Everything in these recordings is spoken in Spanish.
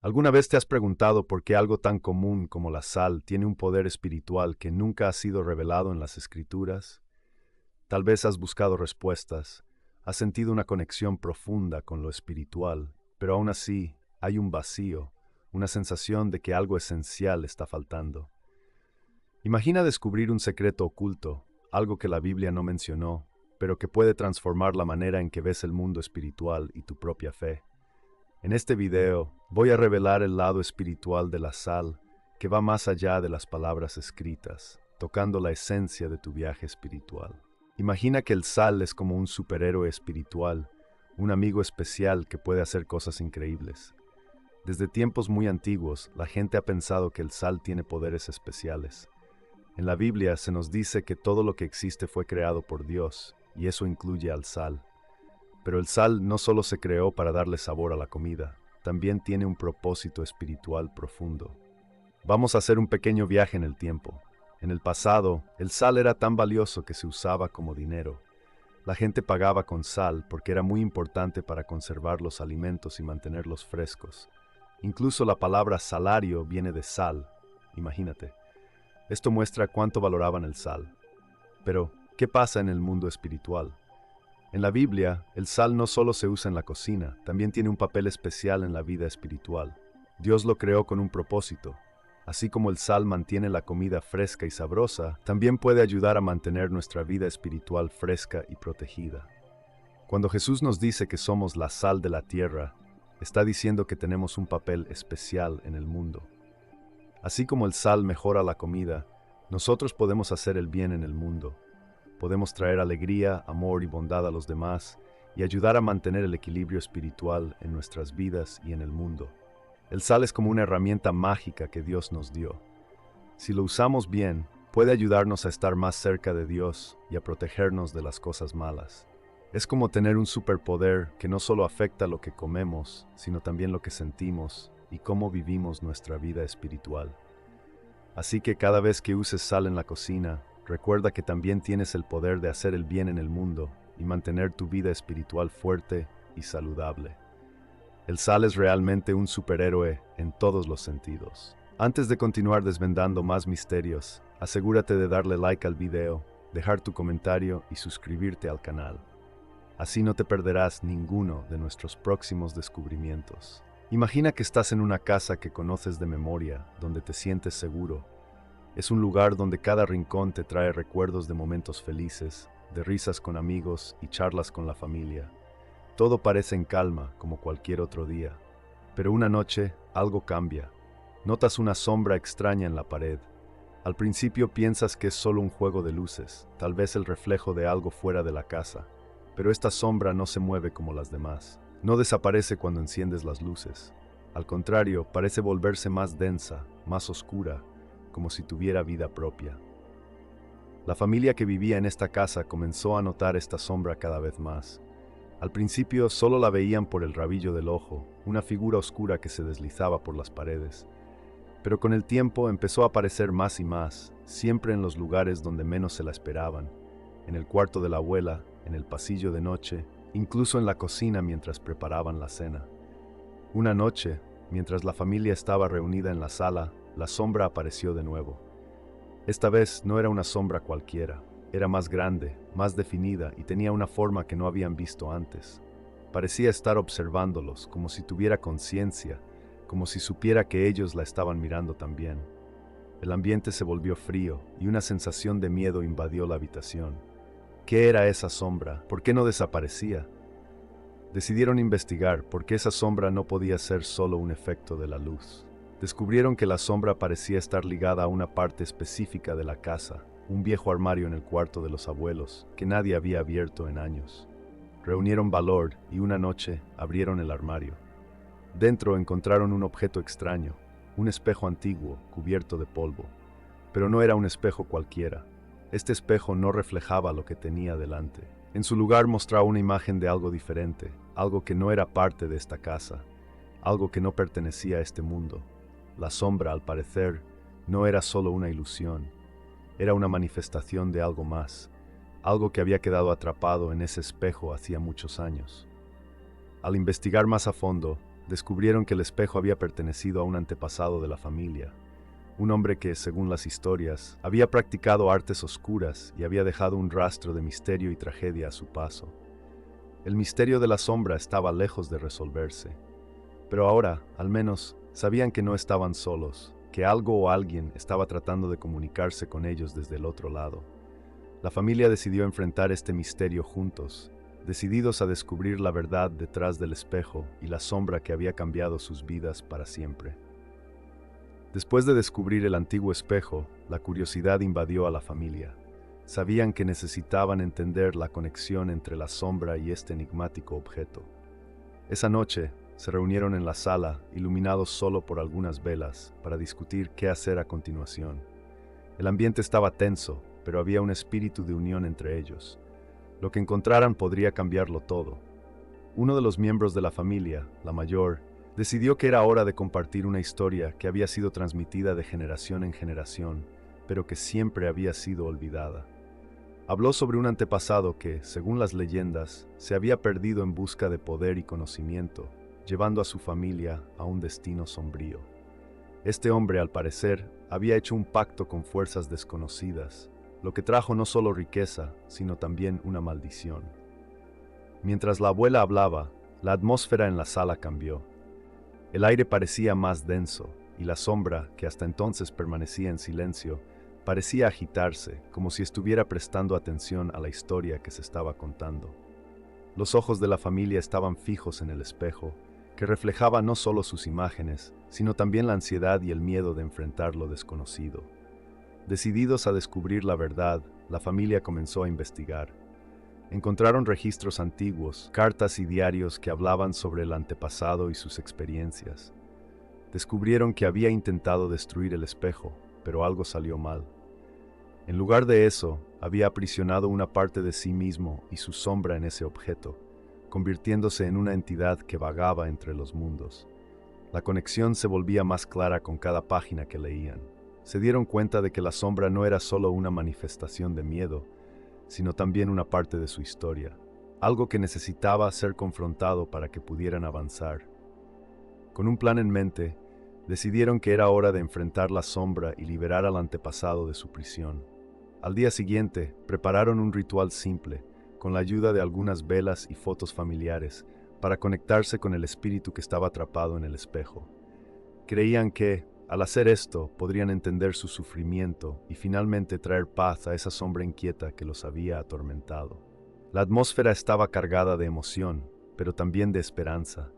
¿Alguna vez te has preguntado por qué algo tan común como la sal tiene un poder espiritual que nunca ha sido revelado en las Escrituras? Tal vez has buscado respuestas, has sentido una conexión profunda con lo espiritual, pero aún así hay un vacío, una sensación de que algo esencial está faltando. Imagina descubrir un secreto oculto, algo que la Biblia no mencionó, pero que puede transformar la manera en que ves el mundo espiritual y tu propia fe. En este video voy a revelar el lado espiritual de la sal que va más allá de las palabras escritas, tocando la esencia de tu viaje espiritual. Imagina que el sal es como un superhéroe espiritual, un amigo especial que puede hacer cosas increíbles. Desde tiempos muy antiguos, la gente ha pensado que el sal tiene poderes especiales. En la Biblia se nos dice que todo lo que existe fue creado por Dios, y eso incluye al sal. Pero el sal no solo se creó para darle sabor a la comida, también tiene un propósito espiritual profundo. Vamos a hacer un pequeño viaje en el tiempo. En el pasado, el sal era tan valioso que se usaba como dinero. La gente pagaba con sal porque era muy importante para conservar los alimentos y mantenerlos frescos. Incluso la palabra salario viene de sal. Imagínate. Esto muestra cuánto valoraban el sal. Pero, ¿qué pasa en el mundo espiritual? En la Biblia, el sal no solo se usa en la cocina, también tiene un papel especial en la vida espiritual. Dios lo creó con un propósito. Así como el sal mantiene la comida fresca y sabrosa, también puede ayudar a mantener nuestra vida espiritual fresca y protegida. Cuando Jesús nos dice que somos la sal de la tierra, está diciendo que tenemos un papel especial en el mundo. Así como el sal mejora la comida, nosotros podemos hacer el bien en el mundo. Podemos traer alegría, amor y bondad a los demás y ayudar a mantener el equilibrio espiritual en nuestras vidas y en el mundo. El sal es como una herramienta mágica que Dios nos dio. Si lo usamos bien, puede ayudarnos a estar más cerca de Dios y a protegernos de las cosas malas. Es como tener un superpoder que no solo afecta lo que comemos, sino también lo que sentimos y cómo vivimos nuestra vida espiritual. Así que cada vez que uses sal en la cocina, recuerda que también tienes el poder de hacer el bien en el mundo y mantener tu vida espiritual fuerte y saludable. El sal es realmente un superhéroe en todos los sentidos. Antes de continuar desvendando más misterios, asegúrate de darle like al video, dejar tu comentario y suscribirte al canal. Así no te perderás ninguno de nuestros próximos descubrimientos. Imagina que estás en una casa que conoces de memoria, donde te sientes seguro. Es un lugar donde cada rincón te trae recuerdos de momentos felices, de risas con amigos y charlas con la familia. Todo parece en calma, como cualquier otro día. Pero una noche, algo cambia. Notas una sombra extraña en la pared. Al principio piensas que es solo un juego de luces, tal vez el reflejo de algo fuera de la casa. Pero esta sombra no se mueve como las demás. No desaparece cuando enciendes las luces. Al contrario, parece volverse más densa, más oscura, como si tuviera vida propia. La familia que vivía en esta casa comenzó a notar esta sombra cada vez más. Al principio solo la veían por el rabillo del ojo, una figura oscura que se deslizaba por las paredes. Pero con el tiempo empezó a aparecer más y más, siempre en los lugares donde menos se la esperaban, en el cuarto de la abuela, en el pasillo de noche, incluso en la cocina mientras preparaban la cena. Una noche, mientras la familia estaba reunida en la sala, la sombra apareció de nuevo. Esta vez no era una sombra cualquiera, era más grande, más definida y tenía una forma que no habían visto antes. Parecía estar observándolos, como si tuviera conciencia, como si supiera que ellos la estaban mirando también. El ambiente se volvió frío y una sensación de miedo invadió la habitación. ¿Qué era esa sombra? ¿Por qué no desaparecía? Decidieron investigar porque esa sombra no podía ser solo un efecto de la luz. Descubrieron que la sombra parecía estar ligada a una parte específica de la casa, un viejo armario en el cuarto de los abuelos, que nadie había abierto en años. Reunieron valor y una noche abrieron el armario. Dentro encontraron un objeto extraño, un espejo antiguo cubierto de polvo. Pero no era un espejo cualquiera. Este espejo no reflejaba lo que tenía delante. En su lugar mostraba una imagen de algo diferente, algo que no era parte de esta casa, algo que no pertenecía a este mundo. La sombra, al parecer, no era solo una ilusión, era una manifestación de algo más, algo que había quedado atrapado en ese espejo hacía muchos años. Al investigar más a fondo, descubrieron que el espejo había pertenecido a un antepasado de la familia, un hombre que, según las historias, había practicado artes oscuras y había dejado un rastro de misterio y tragedia a su paso. El misterio de la sombra estaba lejos de resolverse, pero ahora, al menos, sabían que no estaban solos, que algo o alguien estaba tratando de comunicarse con ellos desde el otro lado. La familia decidió enfrentar este misterio juntos, decididos a descubrir la verdad detrás del espejo y la sombra que había cambiado sus vidas para siempre. Después de descubrir el antiguo espejo, la curiosidad invadió a la familia. Sabían que necesitaban entender la conexión entre la sombra y este enigmático objeto. Esa noche, se reunieron en la sala, iluminados solo por algunas velas, para discutir qué hacer a continuación. El ambiente estaba tenso, pero había un espíritu de unión entre ellos. Lo que encontraran podría cambiarlo todo. Uno de los miembros de la familia, la mayor, decidió que era hora de compartir una historia que había sido transmitida de generación en generación, pero que siempre había sido olvidada. Habló sobre un antepasado que, según las leyendas, se había perdido en busca de poder y conocimiento, llevando a su familia a un destino sombrío. Este hombre, al parecer, había hecho un pacto con fuerzas desconocidas, lo que trajo no solo riqueza, sino también una maldición. Mientras la abuela hablaba, la atmósfera en la sala cambió. El aire parecía más denso, y la sombra, que hasta entonces permanecía en silencio, parecía agitarse, como si estuviera prestando atención a la historia que se estaba contando. Los ojos de la familia estaban fijos en el espejo, que reflejaba no solo sus imágenes, sino también la ansiedad y el miedo de enfrentar lo desconocido. Decididos a descubrir la verdad, la familia comenzó a investigar. Encontraron registros antiguos, cartas y diarios que hablaban sobre el antepasado y sus experiencias. Descubrieron que había intentado destruir el espejo, pero algo salió mal. En lugar de eso, había aprisionado una parte de sí mismo y su sombra en ese objeto, convirtiéndose en una entidad que vagaba entre los mundos. La conexión se volvía más clara con cada página que leían. Se dieron cuenta de que la sombra no era solo una manifestación de miedo, sino también una parte de su historia, algo que necesitaba ser confrontado para que pudieran avanzar. Con un plan en mente, decidieron que era hora de enfrentar la sombra y liberar al antepasado de su prisión. Al día siguiente, prepararon un ritual simple, con la ayuda de algunas velas y fotos familiares, para conectarse con el espíritu que estaba atrapado en el espejo. Creían que, al hacer esto, podrían entender su sufrimiento y finalmente traer paz a esa sombra inquieta que los había atormentado. La atmósfera estaba cargada de emoción, pero también de esperanza.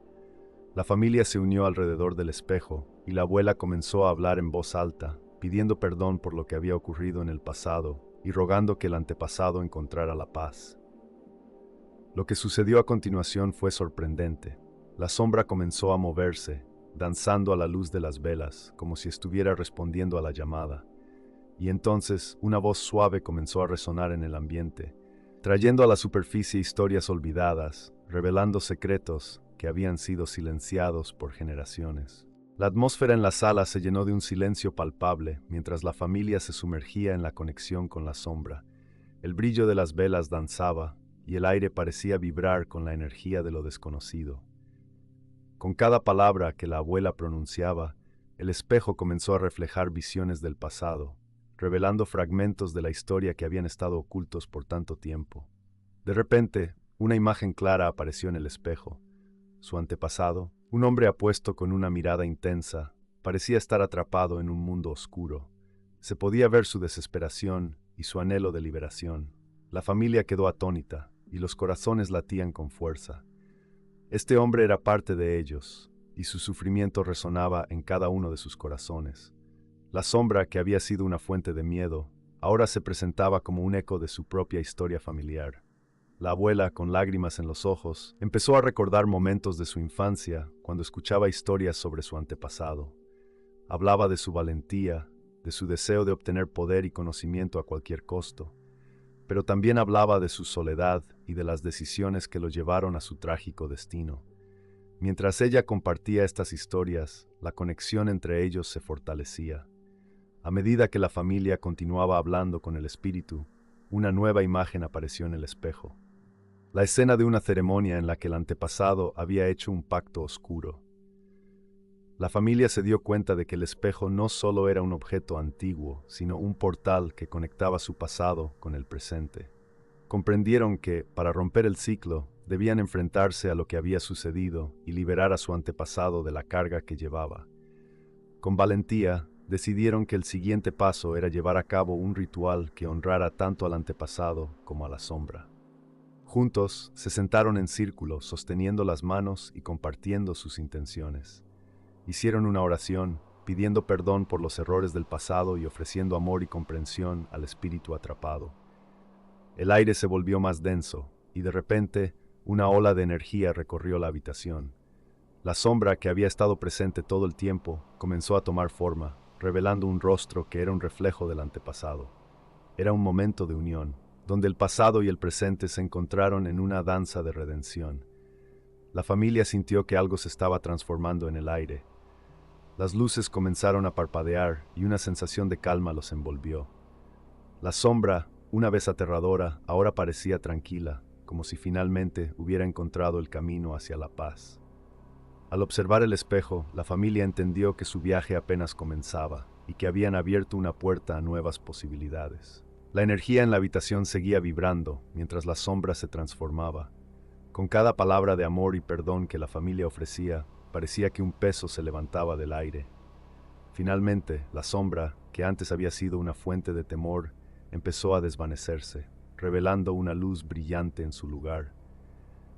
La familia se unió alrededor del espejo y la abuela comenzó a hablar en voz alta, pidiendo perdón por lo que había ocurrido en el pasado y rogando que el antepasado encontrara la paz. Lo que sucedió a continuación fue sorprendente. La sombra comenzó a moverse, danzando a la luz de las velas, como si estuviera respondiendo a la llamada. Y entonces una voz suave comenzó a resonar en el ambiente, trayendo a la superficie historias olvidadas, revelando secretos que habían sido silenciados por generaciones. La atmósfera en la sala se llenó de un silencio palpable mientras la familia se sumergía en la conexión con la sombra. El brillo de las velas danzaba y el aire parecía vibrar con la energía de lo desconocido. Con cada palabra que la abuela pronunciaba, el espejo comenzó a reflejar visiones del pasado, revelando fragmentos de la historia que habían estado ocultos por tanto tiempo. De repente, una imagen clara apareció en el espejo. Su antepasado, un hombre apuesto con una mirada intensa, parecía estar atrapado en un mundo oscuro. Se podía ver su desesperación y su anhelo de liberación. La familia quedó atónita y los corazones latían con fuerza. Este hombre era parte de ellos, y su sufrimiento resonaba en cada uno de sus corazones. La sombra, que había sido una fuente de miedo, ahora se presentaba como un eco de su propia historia familiar. La abuela, con lágrimas en los ojos, empezó a recordar momentos de su infancia cuando escuchaba historias sobre su antepasado. Hablaba de su valentía, de su deseo de obtener poder y conocimiento a cualquier costo, pero también hablaba de su soledad y de las decisiones que lo llevaron a su trágico destino. Mientras ella compartía estas historias, la conexión entre ellos se fortalecía. A medida que la familia continuaba hablando con el espíritu, una nueva imagen apareció en el espejo. La escena de una ceremonia en la que el antepasado había hecho un pacto oscuro. La familia se dio cuenta de que el espejo no solo era un objeto antiguo, sino un portal que conectaba su pasado con el presente. Comprendieron que, para romper el ciclo, debían enfrentarse a lo que había sucedido y liberar a su antepasado de la carga que llevaba. Con valentía, decidieron que el siguiente paso era llevar a cabo un ritual que honrara tanto al antepasado como a la sombra. Juntos, se sentaron en círculo, sosteniendo las manos y compartiendo sus intenciones. Hicieron una oración, pidiendo perdón por los errores del pasado y ofreciendo amor y comprensión al espíritu atrapado. El aire se volvió más denso, y de repente, una ola de energía recorrió la habitación. La sombra, que había estado presente todo el tiempo, comenzó a tomar forma, revelando un rostro que era un reflejo del antepasado. Era un momento de unión, donde el pasado y el presente se encontraron en una danza de redención. La familia sintió que algo se estaba transformando en el aire. Las luces comenzaron a parpadear y una sensación de calma los envolvió. La sombra, una vez aterradora, ahora parecía tranquila, como si finalmente hubiera encontrado el camino hacia la paz. Al observar el espejo, la familia entendió que su viaje apenas comenzaba y que habían abierto una puerta a nuevas posibilidades. La energía en la habitación seguía vibrando mientras la sombra se transformaba. Con cada palabra de amor y perdón que la familia ofrecía, parecía que un peso se levantaba del aire. Finalmente, la sombra, que antes había sido una fuente de temor, empezó a desvanecerse, revelando una luz brillante en su lugar.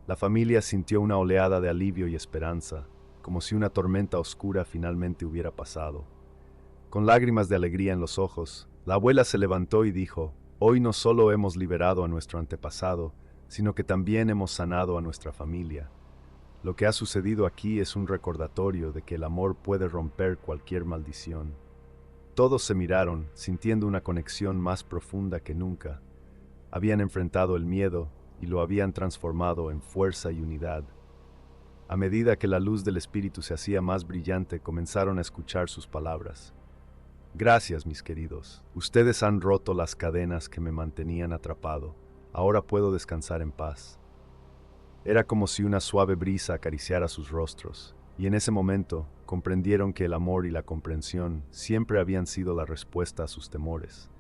La familia sintió una oleada de alivio y esperanza, como si una tormenta oscura finalmente hubiera pasado. Con lágrimas de alegría en los ojos, la abuela se levantó y dijo: «Hoy no solo hemos liberado a nuestro antepasado, sino que también hemos sanado a nuestra familia. Lo que ha sucedido aquí es un recordatorio de que el amor puede romper cualquier maldición». Todos se miraron, sintiendo una conexión más profunda que nunca. Habían enfrentado el miedo y lo habían transformado en fuerza y unidad. A medida que la luz del espíritu se hacía más brillante, comenzaron a escuchar sus palabras. «Gracias, mis queridos. Ustedes han roto las cadenas que me mantenían atrapado. Ahora puedo descansar en paz». Era como si una suave brisa acariciara sus rostros, y en ese momento comprendieron que el amor y la comprensión siempre habían sido la respuesta a sus temores.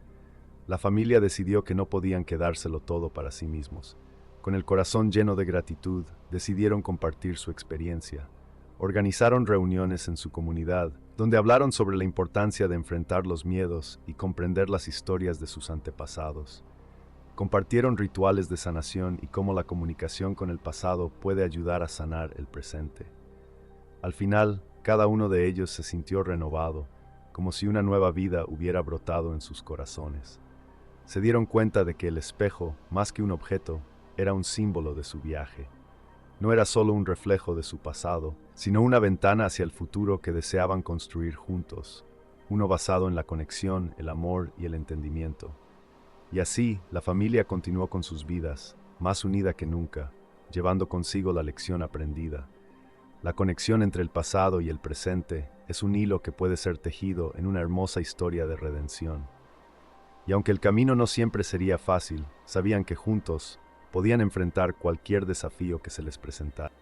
La familia decidió que no podían quedárselo todo para sí mismos. Con el corazón lleno de gratitud, decidieron compartir su experiencia. Organizaron reuniones en su comunidad, donde hablaron sobre la importancia de enfrentar los miedos y comprender las historias de sus antepasados. Compartieron rituales de sanación y cómo la comunicación con el pasado puede ayudar a sanar el presente. Al final, cada uno de ellos se sintió renovado, como si una nueva vida hubiera brotado en sus corazones. Se dieron cuenta de que el espejo, más que un objeto, era un símbolo de su viaje. No era solo un reflejo de su pasado, sino una ventana hacia el futuro que deseaban construir juntos, uno basado en la conexión, el amor y el entendimiento. Y así, la familia continuó con sus vidas, más unida que nunca, llevando consigo la lección aprendida. La conexión entre el pasado y el presente es un hilo que puede ser tejido en una hermosa historia de redención. Y aunque el camino no siempre sería fácil, sabían que juntos podían enfrentar cualquier desafío que se les presentara.